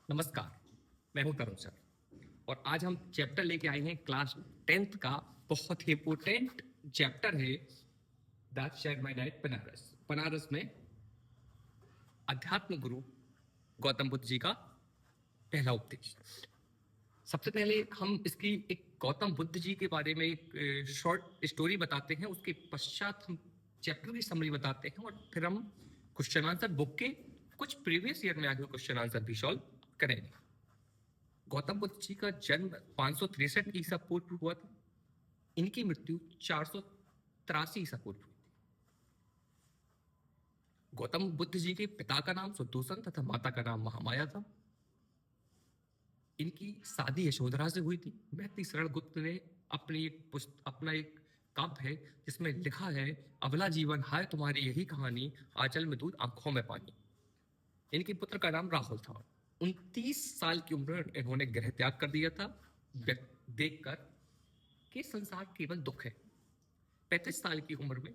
नमस्कार। मैं हूं तरुण सर और आज हम चैप्टर लेके आए हैं क्लास 10th का। बहुत ही इंपॉर्टेंट चैप्टर है the shade my night Banaras. Banaras में अध्यात्म गुरु गौतम बुद्ध जी का पहला उपदेश। सबसे पहले हम इसकी एक गौतम बुद्ध जी के बारे में एक शॉर्ट स्टोरी बताते हैं, उसके पश्चात हम चैप्टर की समरी बताते हैं और फिर हम क्वेश्चन आंसर बुक के कुछ प्रीवियस ईयर में आगे क्वेश्चन आंसर भी सॉल्व करेंगे। गौतम बुद्ध जी का जन्म 563 ईसा पूर्व हुआ था। इनकी मृत्यु 483 ईसा पूर्व हुई थी। गौतम बुद्ध जी के पिता का नाम सुदूषण तथा माता का नाम महामाया था। इनकी शादी यशोधरा से हुई थी। मैत्री शरण गुप्त ने अपना एक काव्य है जिसमें लिखा है, अबला जीवन हाय तुम्हारी यही कहानी, आंचल में दूध आंखों में पानी। इनके पुत्र का नाम राहुल था। 29 साल की उम्र में इन्होंने गृह त्याग कर दिया था, देखकर कि संसार केवल दुख है। 35 साल की उम्र में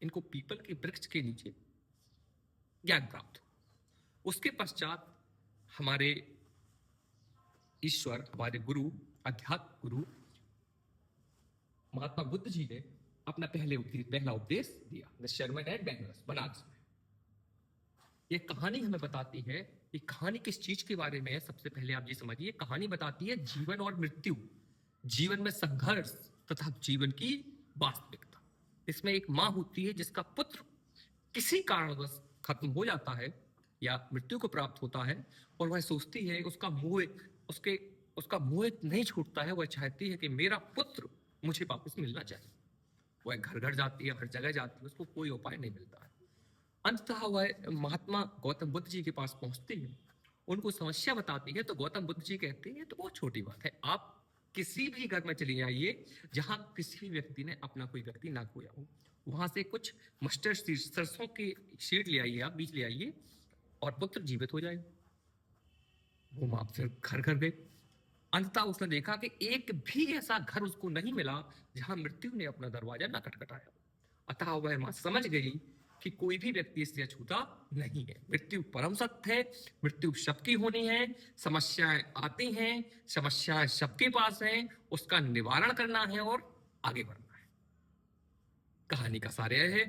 इनको पीपल के वृक्ष के नीचे ज्ञान प्राप्त हुआ। उसके पश्चात हमारे ईश्वर, हमारे गुरु, अध्यात्म गुरु महात्मा बुद्ध जी ने अपना पहला उपदेश दिया द शर्मन एट बनारस, बनारस में। ये कहानी हमें बताती है, ये कहानी किस चीज के बारे में है। सबसे पहले आप ये समझिए, कहानी बताती है जीवन और मृत्यु, जीवन में संघर्ष तथा जीवन की वास्तविकता। इसमें एक माँ होती है जिसका पुत्र किसी कारणवश खत्म हो जाता है या मृत्यु को प्राप्त होता है और वह सोचती है, उसका मोह नहीं छूटता है। वह चाहती है कि मेरा पुत्र मुझे वापस मिलना चाहिए। वह घर घर जाती है, हर जगह जाती है, उसको कोई उपाय नहीं मिलता है। अंततः वह महात्मा गौतम बुद्ध जी के पास पहुंचती है, उनको समस्या बताती है। तो गौतम बुद्ध जी कहते हैं, तो बहुत छोटी बात है, आप किसी भी घर में चले जाइए जहां किसी व्यक्ति ने अपना कोई व्यक्ति ना खोया हो, वहां से कुछ मस्टर्ड सरसों की सीड ले आइए, आप बीज ले आइए और पुत्र जीवित हो जाएगा। वो मां फिर घर घर गए। अंततः उसने देखा कि एक भी ऐसा घर उसको नहीं मिला जहां मृत्यु ने अपना दरवाजा न खटखटाया। अतः वह मां समझ गई कि कोई भी व्यक्ति इससे अछूता नहीं है। मृत्यु परम सत्य है, मृत्यु सबकी होनी है। समस्याएं आती हैं, समस्याएं सबके पास हैं, उसका निवारण करना है और आगे बढ़ना है। कहानी का सार यह है।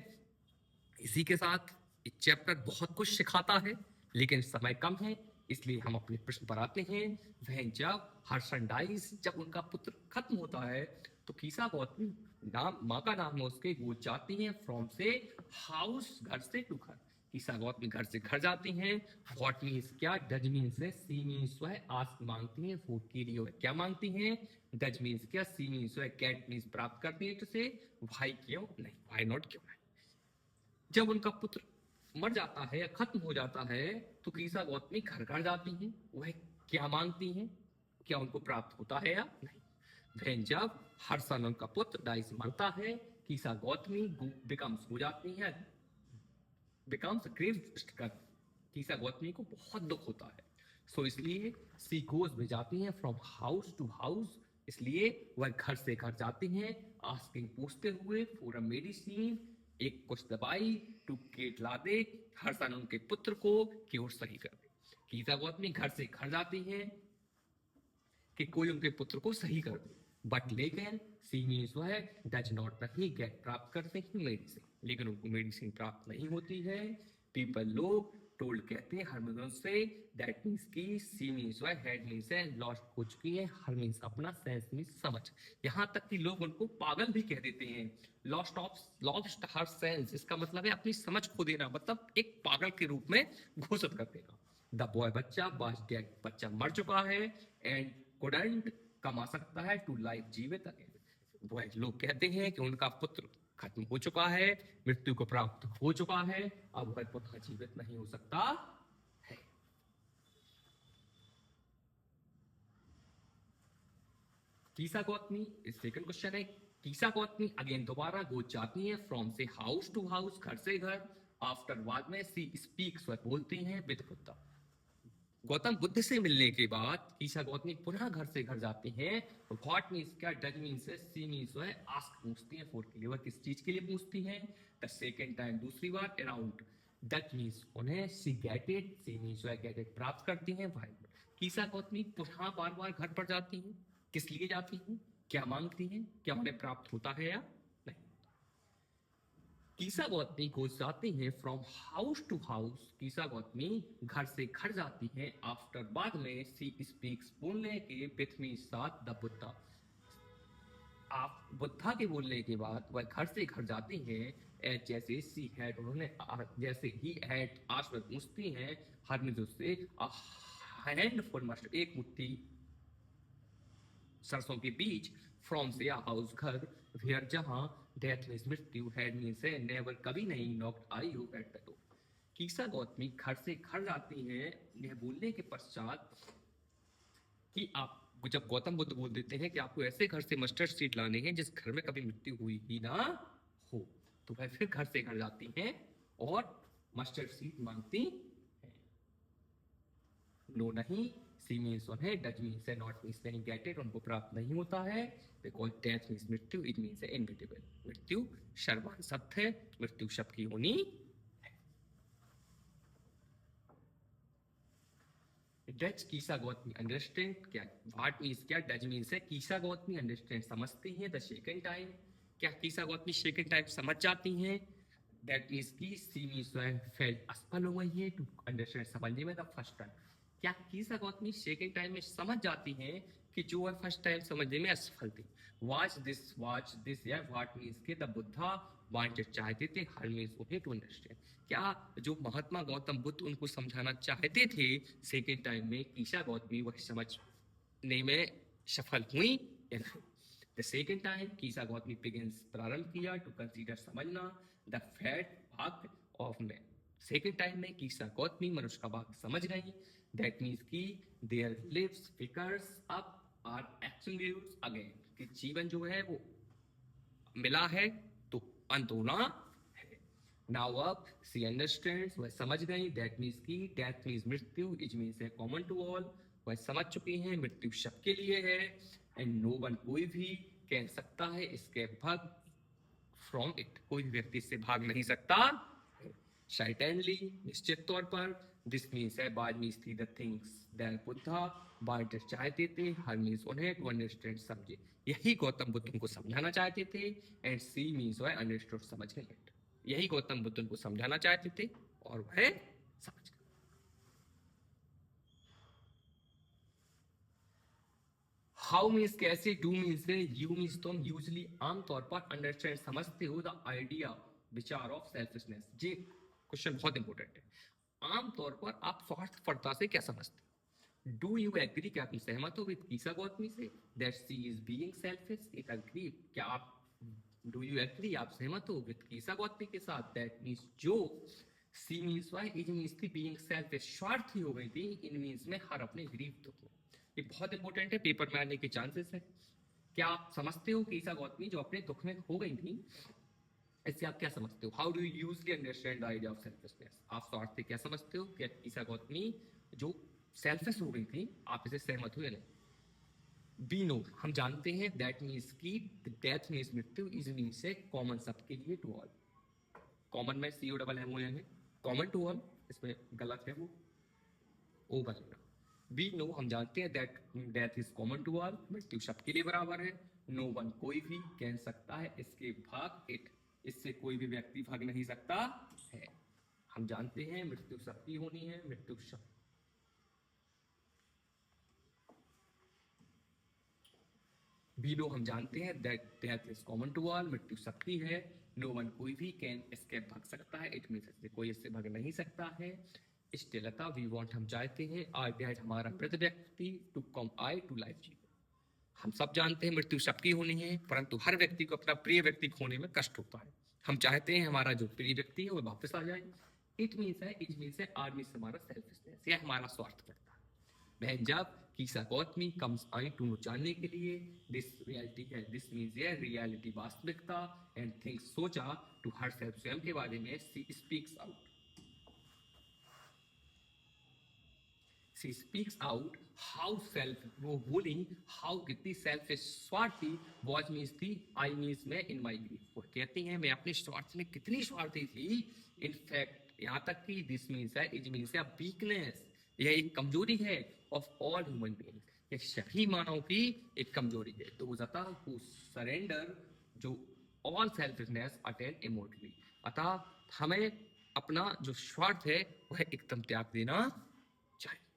इसी के साथ ये चैप्टर बहुत कुछ सिखाता है, लेकिन समय कम है, इसलिए हम अपने प्रश्न पर आते हैं। वह जब हर्षंडाइस, जब उनका पुत्र खत्म होता है तो कीसा गौतमी, नाम माँ का नाम है उसके, वो जाती हैं फ्रॉम से हाउस, घर से टू घर। कीसा गौतमी घर से घर जाती हैं। व्हाट मीन्स क्या, डज मीन्स है, सी मीन्स वह आस्क मांगती हैं, फूड के लिए वह क्या मांगती हैं, डज मीन्स क्या, सी मीन्स वह गेट मीन्स प्राप्त करती है, तो से भाई क्यों नहीं, वाई नॉट क्यों नहीं। जब उनका पुत्र मर जाता है या खत्म हो जाता है तो कीसा गौतमी घर घर जाती हैं। वह क्या मांगती हैं, क्या उनको प्राप्त होता है या नहीं। फिर जब हर्षन उनका पुत्र डाइस मरता है, कीसा गौतमी बिकम्स हो जाती है, बिकम्स ग्रीव कर। कीसा गौतमी को बहुत दुख होता है, सो इसलिए सी गोज में जाती हैं फ्रॉम हाउस टू हाउस। इसलिए वह घर से घर जाती हैं, आस्किंग, पूछते हुए, फॉर अ मेडिसिन, एक कुछ दवाई, टू गेट ला दे, हर सन उनके पुत्र को कि वो सही कर दे। कीसा गौतमी घर से घर जाती हैं कि कोई उनके पुत्र को सही कर दे, बट लेकिन सी मीन्स वह डज नॉट, नहीं गेट, प्राप्त करते हैं मेडिसिन, लेकिन उनको मेडिसिन प्राप्त नहीं होती है। पीपल, लोग, टोल्ड कहते हैं, हर मीन्स से, दैट मीन्स की, सी मीन्स वह, हेड मीन्स है, लॉस्ट हो चुकी है, हर मीन्स अपना, सेंस मीन्स समझ। यहां तक कि लोग उनको पागल भी कह देते हैं। लॉस्ट हर सेंस, इसका मतलब है अपनी समझ खो देना, मतलब एक पागल के रूप में घोषित कर देना। द बॉय, बच्चा, वाज डेड, बच्चा मर चुका है, एंड कुडंट, कमा सकता है, टू लाइफ, जीवित अगेन। वह लोग कहते हैं कि उनका पुत्र खत्म हो चुका है, मृत्यु को प्राप्त हो चुका है, अब वह पुत्र जीवित नहीं हो सकता है। कीसा गौतमी, सेकंड क्वेश्चन है, कीसा गौतमी अगेन दोबारा गो जाती है फ्रॉम से हाउस टू हाउस, घर से घर। आफ्टर बाद में सी स्पीक्स, वह बोलती हैं विद बुद्धा। गौतम बुद्ध से मिलने के बाद ईशा गौतमी पुनः घर से घर जाती हैं। व्हाट मीन्स क्या, डज मीन्स है, सी मीन्स है, आस्क, पूछती है, फॉर के लिए, वह किस चीज के लिए पूछती हैं। द सेकेंड टाइम, दूसरी बार, अराउंड, दैट मीन्स उन्हें सी गेट इट, सी मीन्स वह गेट इट प्राप्त करती हैं। भाई कीसा गौतमी पुनः बार बार घर पर जाती हैं। किस लिए जाती हैं? क्या मांगती हैं? क्या उन्हें प्राप्त होता है या नहीं? कीसा गौतमी को जाती हैं from house to house. कीसा Gautami घर से घर जाती हैं। आफ्टर बाद में सी स्पीक्स बोलने के विथ मी साथ द बुद्धा। आप बुद्धा के बोलने के बाद वह घर से घर जाती हैं। जैसे सी हैड उन्होंने जैसे ही हैड आश में पूछती हैं हर में उससे हैंडफुल मस्ट एक मुट्ठी सरसों के बीच फ्रॉम से या हाउस घर वेयर जहां डेथ मीन्स मृत्यु हैड मीन्स है नेवर कभी नहीं knocked I you at the door. Kisa Gautami घर से घर जाती हैं यह बोलने के पश्चात कि आप जब गौतम बुद्ध बोल देते हैं कि आपको ऐसे घर से मस्टर्ड सीड लाने हैं जिस घर में कभी मृत्यु हुई ही ना हो, तो वह फिर घर से घर जाती हैं और मस्टर्ड सीड मांगती हैं। नो नहीं, सी मीन्स उन्हें, डच मीन्स है, नॉट मीन्स नहीं गेट इट उनको प्राप्त नहीं होता है। बिकॉज डेथ मीन्स मृत्यु, इट मीन्स है इनविटेबल मृत्यु सर्ववान सत्य है, मृत्यु सबकी होनी है। डच कीसा गौतमी अंडरस्टैंड क्या व्हाट मीन्स क्या डच मीन्स है कीसा गौतमी अंडरस्टैंड समझती हैं द सेकंड टाइम। क्या कीसा गौतमी सेकंड टाइम समझ जाती हैं? दैट मीन्स की सी मीन्स फेल असफल हो गई है टू अंडरस्टैंड समझने में द फर्स्ट टाइम। क्या कीसा गौतमी सेकंड टाइम में समझ जाती हैं कि जो वह फर्स्ट टाइम समझने में असफल थी? वाच दिस या व्हाट मीन्स के द बुद्धा वांटेड चाहते थे, हर मीन्स उन्हें टू अंडरस्टैंड। क्या जो महात्मा गौतम बुद्ध उनको समझाना चाहते थे सेकेंड टाइम में कीसा गौतमी वह समझने में सफल हुई या नहीं? The second time Kisa Gautami begins प्रारंभ किया टू कंसीडर समझना द फैट भाग ऑफ मैन। सेकेंड टाइम में कीसा गौतमी मनुष्य का भाग समझ गई। दैट मीन्स की there lives flickers up are actually again कि जीवन जो है वो मिला है तो अंत होना है। नाउ अब सी अंडरस्टैंड्स वह समझ गई। दैट मीन्स की डेथ मीन्स मृत्यु, इज मीन्स है कॉमन टू ऑल वह समझ चुकी हैं मृत्यु सबके लिए है। एंड नो वन कोई भी कह सकता है इसके भाग फ्रॉम इट कोई भी व्यक्ति इससे भाग नहीं सकता। सर्टेनली निश्चित तौर पर दिस मीन्स है बाद मीन्स थी the things that Buddha want चाहते थे, हर मीन्स उन्हें टू अंडरस्टैंड समझे यही गौतम बुद्ध उनको समझाना चाहते थे। एंड सी मीन्स वह अंडरस्टूड समझ गए, यही गौतम बुद्ध उनको समझाना चाहते थे और वह समझ गए। हाउ मीन्स कैसे, डू मीन्स से, यू मीन्स तुम, यूजली आमतौर पर, अंडरस्टैंड समझते हो, द आइडिया विचार ऑफ सेल्फिशनेस। ये क्वेश्चन बहुत इंपॉर्टेंट है। आमतौर पर आप स्वार्थपरता से क्या समझते हो? डू यू एग्री, क्या तुम सहमत हो विद कीसा गौतमी से that she is being selfish? It agree, क्या आप डू यू एग्री आप सहमत हो विद कीसा गौतमी के साथ दैट मीन्स जो सी मीन्स वाई इज मीन्स थी बीइंग सेल्फिश स्वार्थी हो गई थी, इन मीन्स में हर अपने गरीब दुख में। ये बहुत इंपॉर्टेंट है, पेपर में आने के चांसेस है। क्या आप समझते हो कि ईसा गौतमी जो अपने दुख में हो गई थी, इससे आप क्या समझते हो? How do you usually understand the idea of selfishness? आप स्वार्थ से क्या समझते हो कि ईसा गौतमी जो सेल्फिश हो गई थी, आप इसे सहमत हो या नहीं? बी नो, हम जानते हैं दैट मीन्स की डेथ मीन्स मृत्यु, इज मीन्स है कॉमन सबके लिए, टू ऑल। कॉमन में सी ओ डबल एम ओ है, कॉमन टू ऑल, इसमें गलत है वो ओ बनेगा। वी नो, हम जानते हैं that death is common to all, मृत्यु सबके लिए बराबर है। नो वन, कोई भी कह सकता है इसके भाग इट, इससे कोई भी व्यक्ति भाग नहीं सकता है। हम जानते हैं मृत्यु सबकी होनी है, मृत्यु सब वी नो, हम जानते हैं that death is common to all, मृत्यु सबकी है। नो वन, कोई भी कैन एस्केप भाग सकता है, इट मीन्स इससे कोई इससे भाग नहीं सकता है। स्टिलता वी वांट, हम चाहते हैं, आर डेड हमारा मृत व्यक्ति, to come I to life जी। हम सब जानते हैं मृत्यु सबकी होनी है, परंतु हर व्यक्ति को अपना प्रिय व्यक्ति खोने में कष्ट होता है। हम चाहते हैं हमारा जो प्रिय व्यक्ति है वो वापस आ जाए। इट मीन्स है आर मीन्स हमारा सेल्फिशनेस, यह हमारा स्वार्थ करता है। वह जब Kisa Gautami comes I to जानने के लिए दिस रियलिटी है, दिस मीन्स ये रियलिटी वास्तविकता, एंड थिंक्स सोचा टू हर सेल्फ स्वयं के बारे में, she speaks out, she speaks out how self, वो बोली हाउ कितनी सेल्फ स्वार्थी वॉज मीन्स थी, आई मीन्स में इन माई ग्रीफ, वो कहती हैं मैं अपने स्वार्थ में कितनी स्वार्थी थी। इन फैक्ट यहाँ तक कि दिस मीन्स है, इज मीन्स है वीकनेस, यह एक कमजोरी है ऑफ ऑल ह्यूमन बीइंग्स, ये सभी मानव की एक कमजोरी है। तो अतः हु सरेंडर, जो ऑल सेल्फिशनेस अटेन इमोटली, अतः हमें अपना जो स्वार्थ है वह एकदम त्याग देना चाहिए।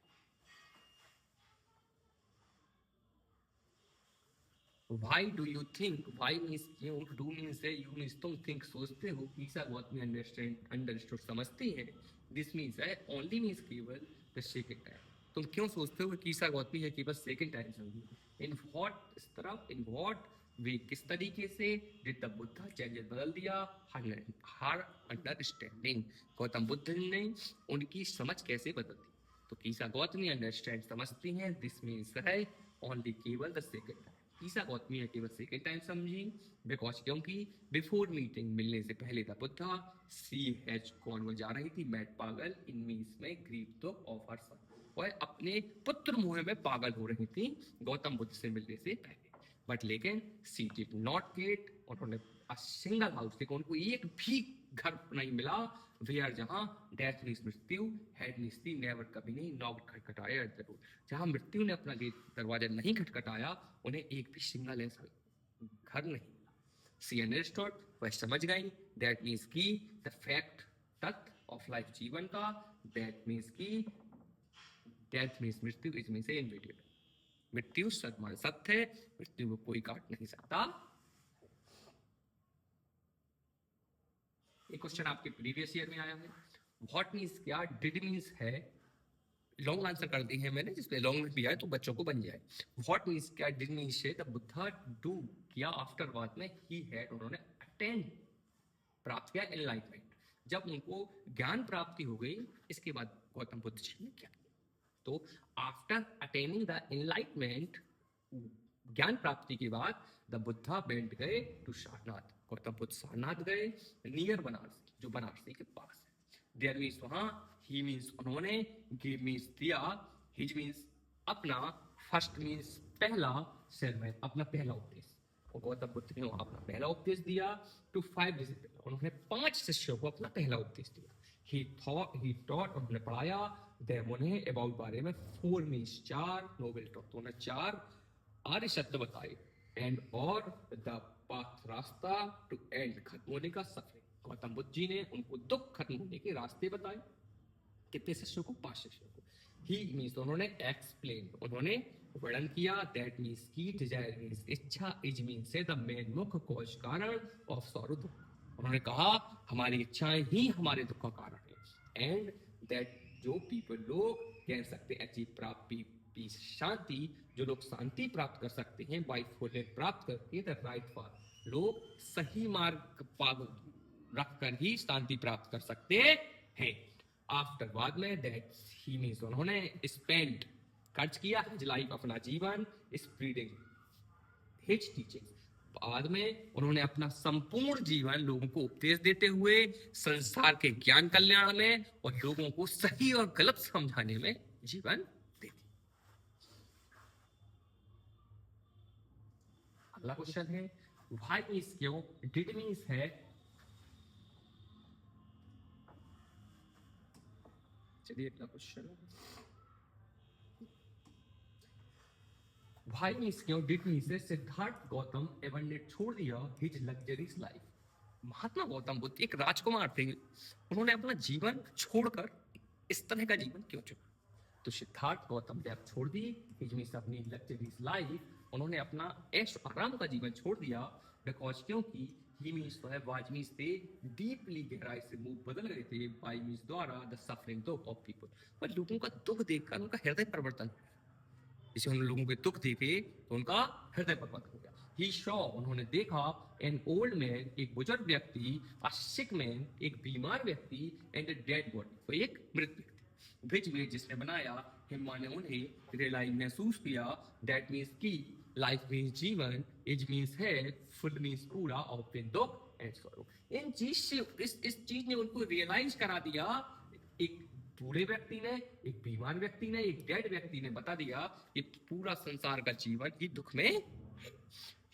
Why do you think? Why means क्यों, do means है, you means तुम, think सोचते हो, ईसा बहुत में understood समझती है, this means है, only means केवल, the second time, तुम क्यों सोचते हो कि ईसा गौतमी है केवल सेकंड टाइम समझी। इन व्हाट, इस तरफ, इन व्हाट वे, किस तरीके से, डिड द बुद्धा चेंजेस, बदल दिया, हर अंडरस्टैंडिंग, गौतम बुद्ध ने उनकी समझ कैसे बदल दी। तो ईसा गौतमी अंडरस्टैंड समझती हैं, दिस मीन्स है ओनली केवल द सेकंड टाइम, ईसा गौतमी ने केवल सेकंड टाइम समझी, बिकॉज क्योंकि बिफोर मीटिंग, मिलने से पहले था बुद्धा, सी हैज कौन, वो जा रही थी, मैट पागल, इन मीन्स में ग्रीव तो ऑफ हर सन, वह अपने पुत्र मोह में पागल हो रही थी गौतम बुद्ध से मिलने से पहले। बट लेकिन सी डिड नॉट गेट, उन्होंने सिंगल हाउस, देखो उनको एक भी घर नहीं मिला, वेयर जहां डेथ मीन्स मृत्यु, हैड मीन्स थी नेवर, कभी नहीं, नॉट खटखटाया जरूर, जहां मृत्यु ने अपना गेट दरवाजा नहीं खटखटाया, उन्हें एक भी सिंगल ऐसा घर नहीं मिला। सी अंडरस्टूड, वह समझ गई, दैट मीन्स की द फैक्ट, तथ्य ऑफ लाइफ, जीवन का, दैट मीन्स की डेथ मीन्स मृत्यु, इज मीन्स इनविटेबल, मृत्यु सदमान सत्य है, मृत्यु को कोई काट नहीं सकता। एक क्वेश्चन आपके प्रीवियस ईयर में आया है, व्हाट मीन्स क्या, डिड मीन्स है, लॉन्ग आंसर कर दी है मैंने, जिसपे लॉन्ग में भी आए तो बच्चों को बन जाए। व्हाट मीन्स क्या, डिड मीन्स है द बुद्धा डू, किया, आफ्टर बाद में, ही हैड, उन्होंने अटेंड, प्राप्त किया, एनलाइटमेंट, जब उनको ज्ञान प्राप्ति हो गई, इसके बाद गौतम बुद्ध जी ने क्या किया। तो आफ्टर अटेनिंग द एनलाइटमेंट, ज्ञान प्राप्ति के बाद, द बुद्धा वेंट गए टू सारनाथ, गौतम बुद्ध सारनाथ गए, नियर बनारस, जो बनारसी के पास है, देयर मीन्स वहां, ही मीन्स उन्होंने, गिव मीन्स दिया, हिज मीन्स अपना, फर्स्ट मीन्स पहला, sermon अपना पहला उपदेश, और गौतम बुद्ध ने वहां अपना पहला उपदेश दिया टू 5 डिसिपल, उन्होंने 5 शिष्यों को अपना पहला उपदेश दिया। ही taught, उन्होंने पढ़ाया, देम उन्हें, अबाउट बारे में, 4 मीन्स 4, नोबल टॉक, तो उन्हें 4 आर्य शब्द बताए, एंड और द पाथ, रास्ता, टू एंड, खत्म होने का, सफरिंग, गौतम बुद्ध जी ने उनको दुख खत्म होने के रास्ते बताए। कितने शिष्यों को, 5 शिष्यों को। ही मीन्स उन्होंने एक्सप्लेन, उन्होंने वर्णन किया, दैट मीन्स की, डिजायर मीन्स इच्छा, इज मीन्स से द मेन, मुख्य कॉज, कारण, ऑफ सॉरो, दुख, उन्होंने कहा हमारी इच्छाएं ही हमारे दुख का कारण है, एंड दैट, जो पीपल, लोग कह सकते हैं, अचीव, प्राप्ति, पीस, शांति, जो लोग शांति प्राप्त कर सकते हैं, बाई फॉलो, प्राप्त करके, द राइट पाथ, लोग सही मार्ग रख कर ही शांति प्राप्त कर सकते हैं। आफ्टर, बाद में, दैट ही मीन्स उन्होंने स्पेंड, खर्च किया, हिज लाइफ, अपना जीवन, स्प्रेडिंग हिज टीचिंग, बाद में उन्होंने अपना संपूर्ण जीवन लोगों को उपदेश देते हुए संसार के ज्ञान कल्याण में और लोगों को सही और गलत समझाने में जीवन दे दिया। अगला क्वेश्चन है, व्हाई मीन्स क्यों, डिड मीन्स है, चलिए अगला क्वेश्चन, व्हाई मीन्स क्यों, डिड मीन्स है, सिद्धार्थ गौतम एवन ने छोड़ दिया his luxuries life, Mahatma Gautam Buddha एक राजकुमार थे, उन्होंने अपना जीवन छोड़कर इस तरह का जीवन क्यों चुना। तो सिद्धार्थ गौतम ने अब छोड़ दी, हिज मीन्स अपनी लग्जरीज लाइफ, उन्होंने अपना ऐश आराम का जीवन छोड़ दिया, बिकॉज क्योंकि, ही मीन्स तो है, वाज मीन्स थे, डीपली, गहराई से मुंह बदल गए थे, बाई मीन्स द्वारा, द सफरिंग दुख ऑफ पीपल, पर लोगों का दुख देखकर उनका हृदय परिवर्तन, जैसे उन लोगों के दुख देखे तो उनका हृदय परिवर्तन हो गया। ही शॉ, उन्होंने देखा, एन ओल्ड मैन, एक बुजुर्ग व्यक्ति, अ सिक मैन, एक बीमार व्यक्ति, एंड अ डेड बॉडी, तो एक मृत व्यक्ति, विच वे, जिसने बनाया, हिम माने उन्हें, रियलाइज, महसूस किया, दैट मीन्स की, लाइफ मीन्स जीवन, एज मीन्स है, फुल मीन्स पूरा, और फिर दुख एंड सॉरो, इन चीज से, इस चीज ने उनको रियलाइज करा दिया, एक बूढ़े व्यक्ति ने, एक बीमार व्यक्ति ने, एक डेड व्यक्ति ने बता दिया कि पूरा संसार का जीवन ही दुख में है।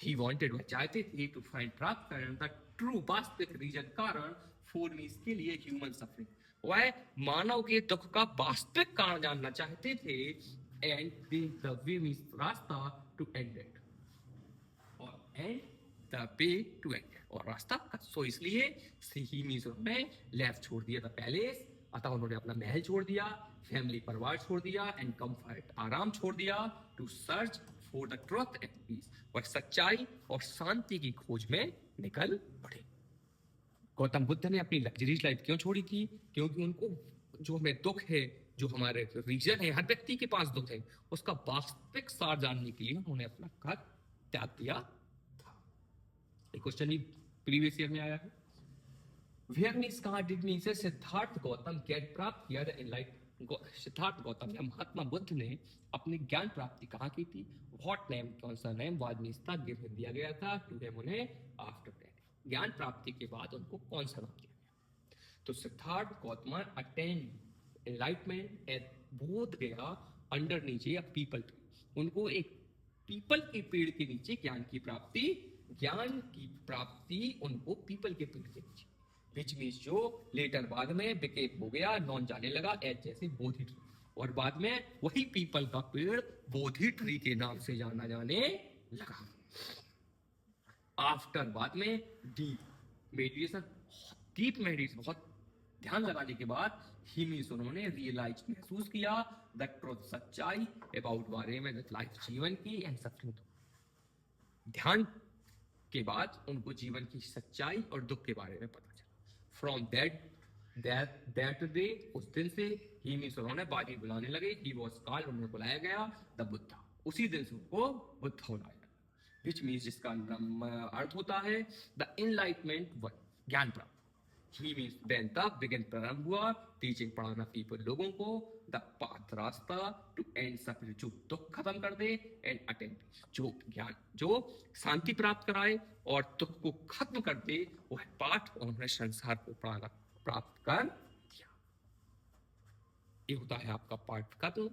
ही वांटेड, वह चाहते थे, टू फाइंड, प्राप्त करना, द ट्रू, वास्तविक रीजन, कारण, फॉर मीन्स के लिए, ह्यूमन सफरिंग, वह मानव के दुख का वास्तविक कारण जानना चाहते थे एंड द वे मींस रास्ता टू एंड इट, और end the way to end it, और रास्ता सो इसलिए ही मींस उन्होंने लेफ्ट छोड़ दिया था पैलेस, अतः उन्होंने अपना महल छोड़ दिया, फैमिली परिवार छोड़ दिया एंड कंफर्ट आराम छोड़ दिया to search for the truth and peace, और सच्चाई और शांति की खोज में निकल पड़े। गौतम बुद्ध ने अपनी लग्जरीज लाइफ क्यों छोड़ी थी? क्योंकि उनको जो हमें दुख है, जो हमारे रीजन है, हर व्यक्ति के पास दुख है, उसका वास्तविक सार जानने के लिए उन्होंने अपना घर त्याग दिया था। एक क्वेश्चन भी प्रीवियस ईयर में आया है। Where means कहाँ did means से सिद्धार्थ गौतम get प्राप्त किया the enlightenment? सिद्धार्थ गौतम या महात्मा बुद्ध ने अपनी ज्ञान प्राप्ति कहाँ की थी? What name, कौन सा नेम बाद में इसका गिफ्ट दिया गया था to them उन्हें after that? ज्ञान प्राप्ति के बाद उनको कौन सा नाम दिया गया? तो Siddhartha Gautam attained enlightenment at Bodh Gaya under नीचे या पीपल ट्री, उनको एक पीपल के पेड़ के नीचे ज्ञान की प्राप्ति उनको पीपल के पेड़ के नीचे, विच मीन्स जो लेटर बाद में बिकेम हो गया, नॉन जाने लगा एज जैसे बोधि ट्री, और बाद में वही पीपल का पेड़ बोधि ट्री के नाम से जाना जाने लगा। आफ्टर बाद में डीप मेडिटेशन, बहुत ध्यान लगाने के बाद ही मीन्स उन्होंने रियलाइज महसूस किया द ट्रुथ, सच्चाई अबाउट बारे में लाइफ जीवन की एंड सफरिंग। ध्यान के बाद उनको जीवन की सच्चाई और दुख के बारे में पता चला। फ्रॉम दैट डे, उस दिन से ही मीन्स उन्होंने बाजी बुलाने लगे, ही वाज कॉल्ड, उन्हें बुलाया गया द बुद्धा, उसी दिन से उनको बुद्ध बुलाया, विच मीन्स जिसका अर्थ होता है द इनलाइटमेंट वन, ज्ञान प्राप्त। ही मीन्स देन तब बिगिन प्रारंभ हुआ टीचिंग, पढ़ाना पीपल लोगों को, द पाथ रास्ता टू एंड सफर, जो दुख खत्म कर दे, एंड अटेंड, जो ज्ञान जो शांति प्राप्त कराए और दुख को खत्म कर दे, वह पाठ उन्होंने संसार को प्राप्त कर दिया। ये होता है आपका पाठ खत्म।